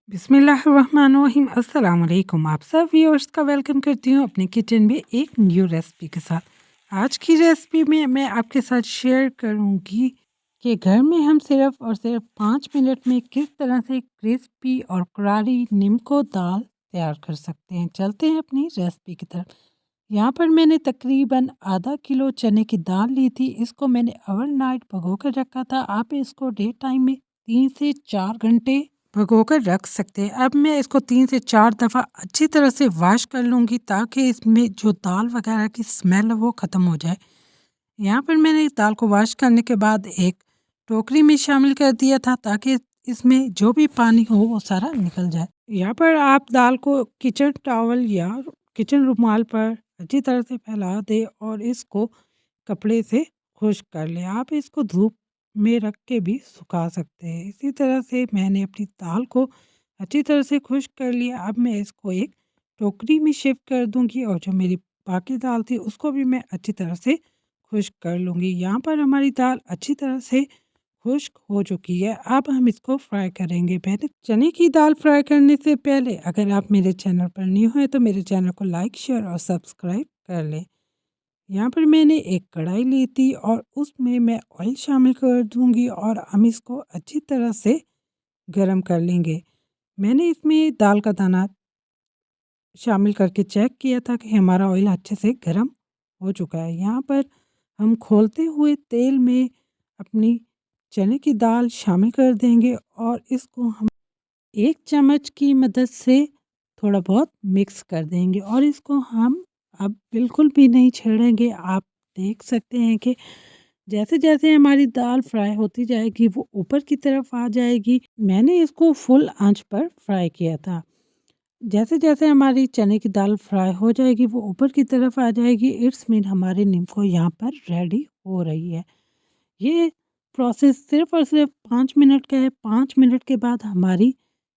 बिस्मिल्लाहिर्रहमानिर्रहीम। अस्सलाम वालेकुम। आप सब व्यूअर्स का वेलकम करती हूँ अपने किचन में एक न्यू रेसिपी के साथ। आज की रेसिपी में मैं आपके साथ शेयर करूँगी कि घर में हम सिर्फ और सिर्फ 5 मिनट में किस तरह से क्रिस्पी और करारी नीमको दाल तैयार कर सकते हैं। चलते हैं अपनी रेसिपी की तरफ। यहाँ पर मैंने तकरीबन आधा किलो चने की दाल ली थी। इसको मैंने ओवरनाइट भिगो कर रखा था। आप इसको डे टाइम में 3 से 4 घंटे भिगो कर रख सकते हैं। अब मैं इसको 3 से 4 दफ़ा अच्छी तरह से वॉश कर लूँगी ताकि इसमें जो दाल वगैरह की स्मेल है वो ख़त्म हो जाए। यहाँ पर मैंने इस दाल को वॉश करने के बाद एक टोकरी में शामिल कर दिया था ताकि इसमें जो भी पानी हो वो सारा निकल जाए। यहाँ पर आप दाल को किचन टॉवल या किचन रुमाल पर अच्छी तरह से फैला दें और इसको कपड़े से खुश्क कर लें। आप इसको धूप में रख के भी सुखा सकते हैं। इसी तरह से मैंने अपनी दाल को अच्छी तरह से खुश्क कर लिया। अब मैं इसको एक टोकरी में शिफ्ट कर दूंगी और जो मेरी बाकी दाल थी उसको भी मैं अच्छी तरह से खुश्क कर लूँगी। यहाँ पर हमारी दाल अच्छी तरह से खुश्क हो चुकी है। अब हम इसको फ्राई करेंगे। पहले चने की दाल फ्राई करने से पहले अगर आप मेरे चैनल पर न्यू हैं तो मेरे चैनल को लाइक शेयर और सब्सक्राइब कर लें। यहाँ पर मैंने एक कढ़ाई ली थी और उसमें मैं ऑयल शामिल कर दूंगी और हम इसको अच्छी तरह से गरम कर लेंगे। मैंने इसमें दाल का दाना शामिल करके चेक किया था कि हमारा ऑयल अच्छे से गरम हो चुका है। यहाँ पर हम खोलते हुए तेल में अपनी चने की दाल शामिल कर देंगे और इसको हम 1 चम्मच की मदद से थोड़ा बहुत मिक्स कर देंगे और इसको हम अब बिल्कुल भी नहीं छेड़ेंगे। आप देख सकते हैं कि जैसे-जैसे हमारी दाल फ्राई होती जाएगी वो ऊपर की तरफ आ जाएगी। मैंने इसको फुल आंच पर फ्राई किया था। जैसे-जैसे हमारी चने की दाल फ्राई हो जाएगी वो ऊपर की तरफ आ जाएगी। इट्स मीन हमारी नीमको यहाँ पर रेडी हो रही है। ये प्रोसेस सिर्फ़ और सिर्फ 5 मिनट का है। 5 मिनट के बाद हमारी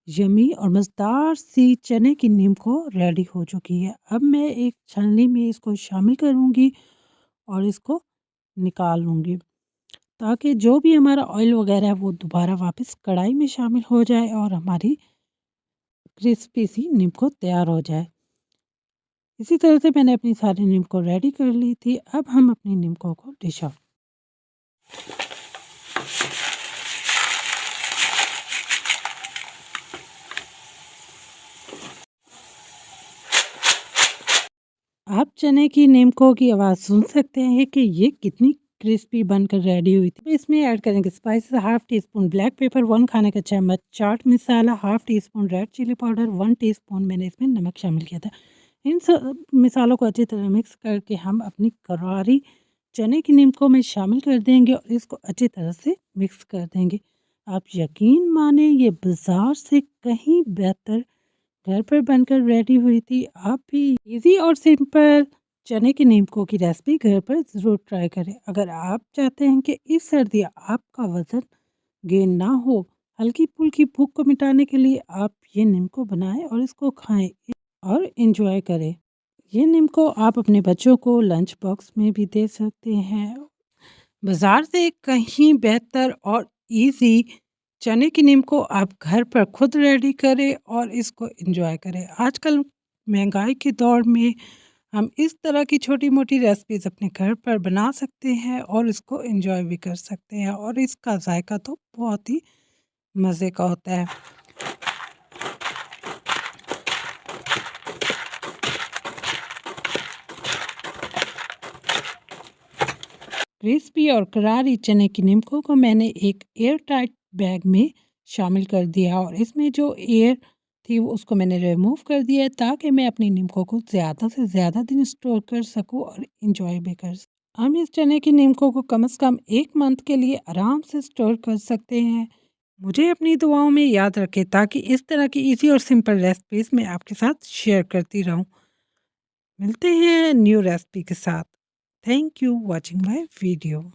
यम्मी और मज़ेदार सी चने की नीमको रेडी हो चुकी है। अब मैं एक छलनी में इसको शामिल करूँगी और इसको निकाल लूँगी ताकि जो भी हमारा ऑयल वगैरह है वो दोबारा वापस कढ़ाई में शामिल हो जाए और हमारी क्रिस्पी सी नीमको तैयार हो जाए। इसी तरह से मैंने अपनी सारी नीमको रेडी कर ली थी। अब हम अपनी नीमको को डिश आउट आप चने की नीमको की आवाज़ सुन सकते हैं कि ये कितनी क्रिस्पी बनकर रेडी हुई थी। इसमें ऐड करेंगे spices, half teaspoon black pepper, 1 खाने का चम्मच chaat masala, half teaspoon red chili powder, 1 teaspoon मैंने इसमें नमक शामिल किया था। इन सब मसालों को अच्छी तरह मिक्स करके हम अपनी करारी चने की नीमको में शामिल कर देंगे और इसको अच्छी तरह से मिक्स कर देंगे। आप यकीन माने ये बाज़ार से कहीं बेहतर घर पर बनकर रेडी हुई थी। आप भी इजी और सिंपल चने की नीमको की रेसिपी घर पर ज़रूर ट्राई करें। अगर आप चाहते हैं कि इस सर्दी आपका वज़न गेन ना हो, हल्की फुल्की भूख को मिटाने के लिए आप ये नीमको बनाएं और इसको खाएं और इन्जॉय करें। ये नीमको आप अपने बच्चों को लंच बॉक्स में भी दे सकते हैं। बाज़ार से कहीं बेहतर और इजी चने की नीम को आप घर पर खुद रेडी करें और इसको एंजॉय करें। आजकल महंगाई के दौर में हम इस तरह की छोटी-मोटी रेसिपीज़ अपने घर पर बना सकते हैं और इसको एंजॉय भी कर सकते हैं और इसका जायका तो बहुत ही मज़े का होता है। क्रिस्पी और करारी चने की नीमको को मैंने एक एयर टाइट बैग में शामिल कर दिया और इसमें जो एयर थी उसको मैंने रिमूव कर दिया है ताकि मैं अपनी नीमको को ज़्यादा से ज़्यादा दिन स्टोर कर सकूं और इंजॉय भी कर सकूं। हम इस चने की नीमको को कम से कम 1 मंथ के लिए आराम से स्टोर कर सकते हैं। मुझे अपनी दुआओं में याद रखें ताकि इस तरह की इजी और सिंपल रेसिपीज़ मैं आपके साथ शेयर करती रहूं। मिलते हैं न्यू रेसिपी के साथ। Thank you watching my video.